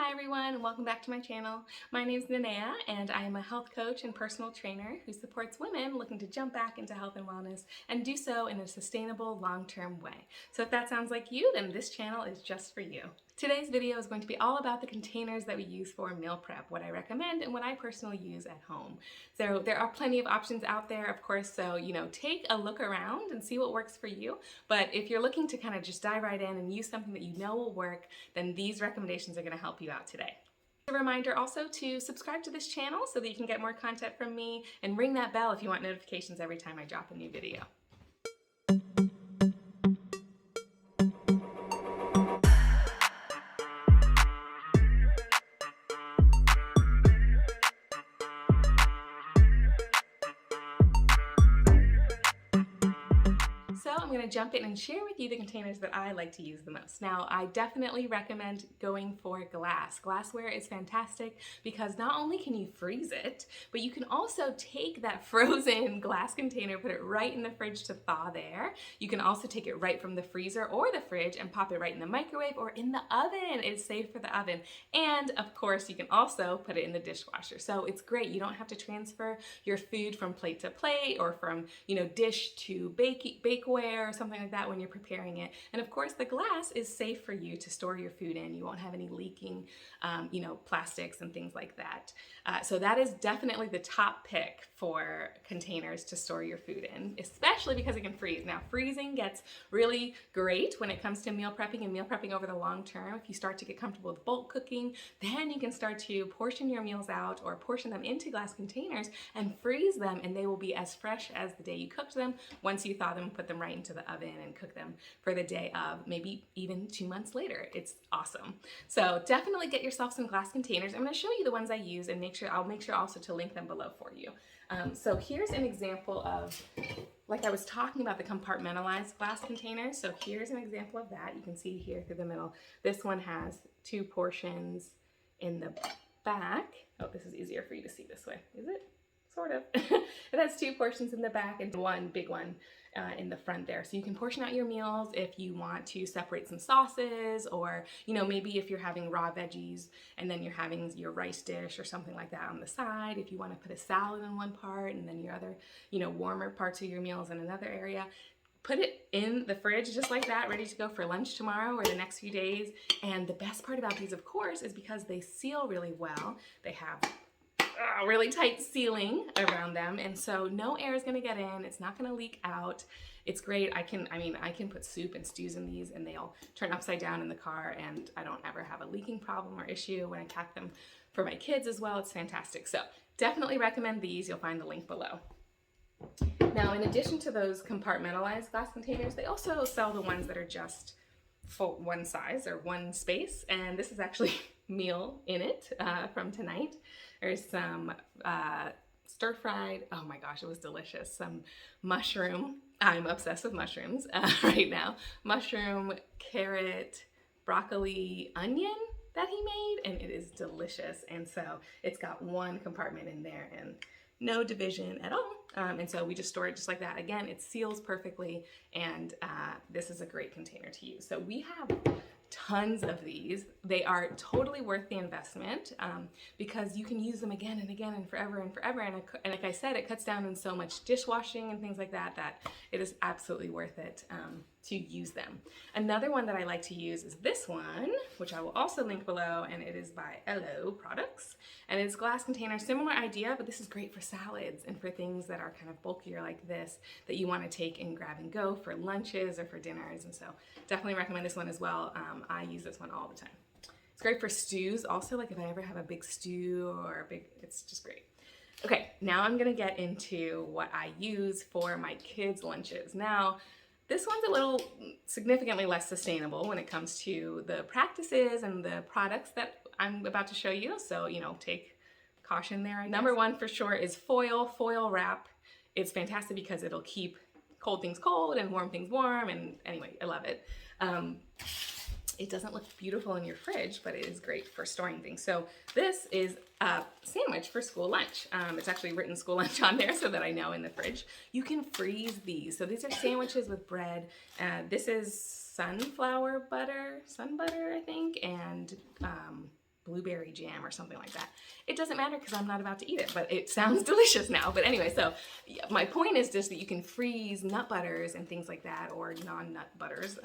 Hi everyone, and welcome back to my channel. My name is Nanea and I am a health coach and personal trainer who supports women looking to jump back into health and wellness and do so in a sustainable, long-term way. So if that sounds like you, then this channel is just for you. Today's video is going to be all about the containers that we use for meal prep, what I recommend and what I personally use at home. So there are plenty of options out there, of course, so take a look around and see what works for you. But if you're looking to kind of just dive right in and use something that you know will work, then these recommendations are going to help you out today. A reminder also to subscribe to this channel so that you can get more content from me, and ring that bell if you want notifications every time I drop a new video. So I'm going to jump in and share with you the containers that I like to use the most. Now, I definitely recommend going for glass. Glassware is fantastic because not only can you freeze it, but you can also take that frozen glass container, put it right in the fridge to thaw there. You can also take it right from the freezer or the fridge and pop it right in the microwave or in the oven. It's safe for the oven. And of course, you can also put it in the dishwasher. So it's great. You don't have to transfer your food from plate to plate or from, dish to bakeware or something like that when you're preparing it. And of course, the glass is safe for you to store your food in. You won't have any leaking, plastics and things like that. So that is definitely the top pick for containers to store your food in, especially because it can freeze. Now, freezing gets really great when it comes to meal prepping and meal prepping over the long term. If you start to get comfortable with bulk cooking, then you can start to portion your meals out or portion them into glass containers and freeze them, and they will be as fresh as the day you cooked them once you thaw them, put them right into the oven and cook them for the day of, maybe even 2 months later. It's awesome. So definitely get yourself some glass containers. I'm going to show you the ones I use and I'll make sure also to link them below for you. So here's an example of, like I was talking about, the compartmentalized glass containers. So here's an example of that. You can see here through the middle. This one has 2 portions in the back. Oh, this is easier for you to see this way, is it? Sort of. It has 2 portions in the back and one big one in the front there. So you can portion out your meals if you want to separate some sauces, or maybe if you're having raw veggies and then you're having your rice dish or something like that on the side. If you want to put a salad in one part and then your other warmer parts of your meals in another area. Put it in the fridge just like that, ready to go for lunch tomorrow or the next few days. And the best part about these, of course, is because they seal really well. They have really tight sealing around them, and so no air is going to get in. It's not going to leak out. It's great. I can put soup and stews in these and they'll turn upside down in the car, and I don't ever have a leaking problem or issue when I pack them for my kids as well. It's fantastic. So definitely recommend these. You'll find the link below. Now, in addition to those compartmentalized glass containers, they also sell the ones that are just full one size or one space, and this is actually meal in it from tonight. There's some stir-fried, oh my gosh, it was delicious, some mushroom. I'm obsessed with mushrooms right now. Mushroom, carrot, broccoli, onion that he made, and it is delicious. And so it's got one compartment in there and no division at all. And so we just store it just like that. Again, it seals perfectly, and this is a great container to use. So we have tons of these. They are totally worth the investment because you can use them again and again and forever and forever. And like I said, it cuts down on so much dishwashing and things like that, that it is absolutely worth it to use them. Another one that I like to use is this one, which I will also link below, and it is by LO Products. And it's glass container, similar idea, but this is great for salads and for things that are kind of bulkier like this that you want to take and grab and go for lunches or for dinners. And so definitely recommend this one as well. I use this one all the time. It's great for stews also, like if I ever have a big stew or it's just great. Okay, now I'm gonna get into what I use for my kids' lunches. Now, this one's a little significantly less sustainable when it comes to the practices and the products that I'm about to show you. So, take caution there, I guess. Number one for sure is foil wrap. It's fantastic because it'll keep cold things cold and warm things warm. And anyway, I love it. It doesn't look beautiful in your fridge, but it is great for storing things. So this is a sandwich for school lunch. It's actually written school lunch on there so that I know in the fridge. You can freeze these. So these are sandwiches with bread. This is sun butter, I think, and blueberry jam or something like that. It doesn't matter because I'm not about to eat it, but it sounds delicious now. But anyway, so yeah, my point is just that you can freeze nut butters and things like that, or non-nut butters,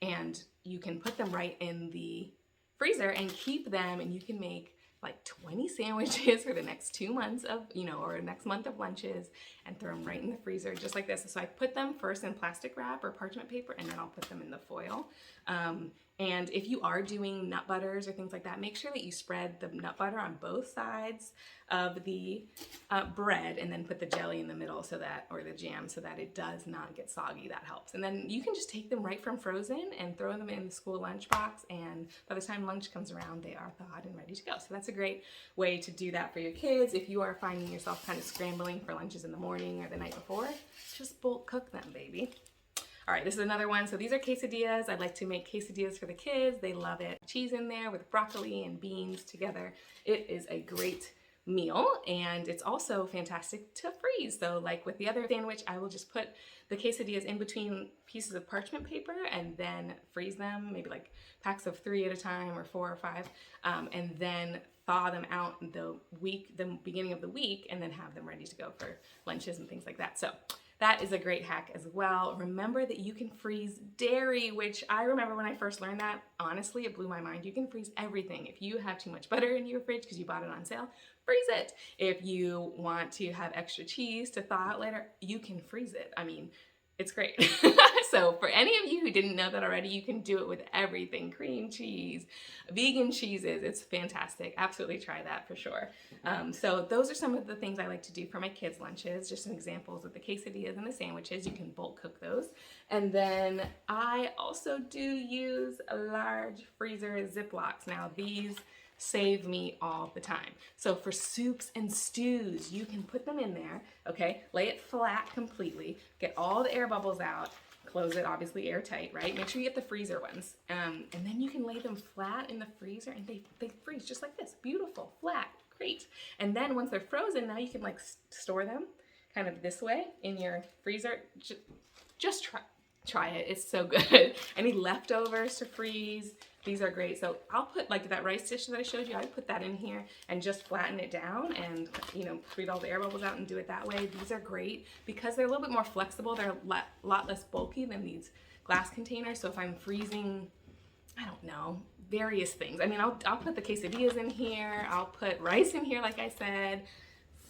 and you can put them right in the freezer and keep them, and you can make like 20 sandwiches for the next 2 months of, or next month of lunches, and throw them right in the freezer just like this. So I put them first in plastic wrap or parchment paper, and then I'll put them in the foil. And if you are doing nut butters or things like that, make sure that you spread the nut butter on both sides of the bread, and then put the jelly in the middle or the jam, so that it does not get soggy. That helps. And then you can just take them right from frozen and throw them in the school lunchbox, and by the time lunch comes around, they are thawed and ready to go. So that's a great way to do that for your kids. If you are finding yourself kind of scrambling for lunches in the morning or the night before, just bulk cook them, baby. All right, this is another one. So these are quesadillas. I like to make quesadillas for the kids. They love it. Cheese in there with broccoli and beans together. It is a great meal, and it's also fantastic to freeze. So like with the other sandwich, I will just put the quesadillas in between pieces of parchment paper and then freeze them, maybe like packs of 3 at a time, or 4 or 5, and then thaw them out the beginning of the week, and then have them ready to go for lunches and things like that. So that is a great hack as well. Remember that you can freeze dairy, which I remember when I first learned that, honestly, it blew my mind. You can freeze everything. If you have too much butter in your fridge because you bought it on sale, freeze it. If you want to have extra cheese to thaw out later, you can freeze it. I mean, it's great. So for any of you who didn't know that already, you can do it with everything. Cream cheese, vegan cheeses, it's fantastic. Absolutely try that for sure. So those are some of the things I like to do for my kids' lunches, just some examples of the quesadillas and the sandwiches. You can bulk cook those. And then I also do use a large freezer Ziplocs. Now these save me all the time. So for soups and stews, you can put them in there, okay? Lay it flat completely, get all the air bubbles out, close it obviously airtight, right? Make sure you get the freezer ones. And then you can lay them flat in the freezer, and they freeze just like this. Beautiful, flat, great. And then once they're frozen, now you can like store them kind of this way in your freezer. Just try it, it's so good. Any leftovers to freeze, these are great. So I'll put like that rice dish that I showed you, I put that in here and just flatten it down and, freeze all the air bubbles out and do it that way. These are great because they're a little bit more flexible. They're a lot less bulky than these glass containers. So if I'm freezing, I don't know, various things. I mean, I'll put the quesadillas in here. I'll put rice in here, like I said.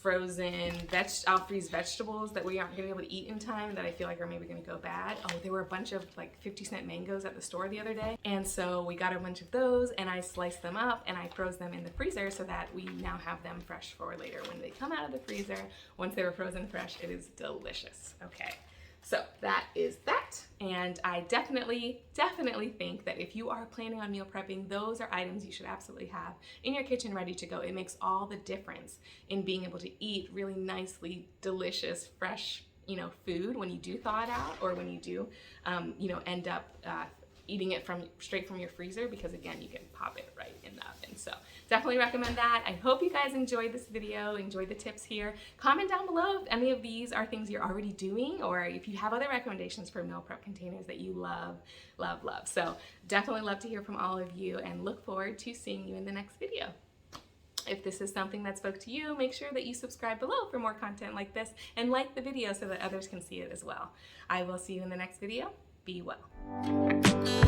I'll freeze vegetables that we aren't gonna be able to eat in time that I feel like are maybe gonna go bad. Oh, there were a bunch of like 50-cent mangoes at the store the other day. And so we got a bunch of those, and I sliced them up and I froze them in the freezer so that we now have them fresh for later when they come out of the freezer. Once they were frozen fresh, it is delicious. Okay. So that is that, and I definitely think that if you are planning on meal prepping, those are items you should absolutely have in your kitchen ready to go. It makes all the difference in being able to eat really nicely, delicious, fresh, food when you do thaw it out, or when you do, end up eating it straight from your freezer, because again, you can pop it right in the oven. So definitely recommend that. I hope you guys enjoyed this video, enjoyed the tips here. Comment down below if any of these are things you're already doing, or if you have other recommendations for meal prep containers that you love. So definitely love to hear from all of you, and look forward to seeing you in the next video. If this is something that spoke to you, make sure that you subscribe below for more content like this, and like the video so that others can see it as well. I will see you in the next video. Be well.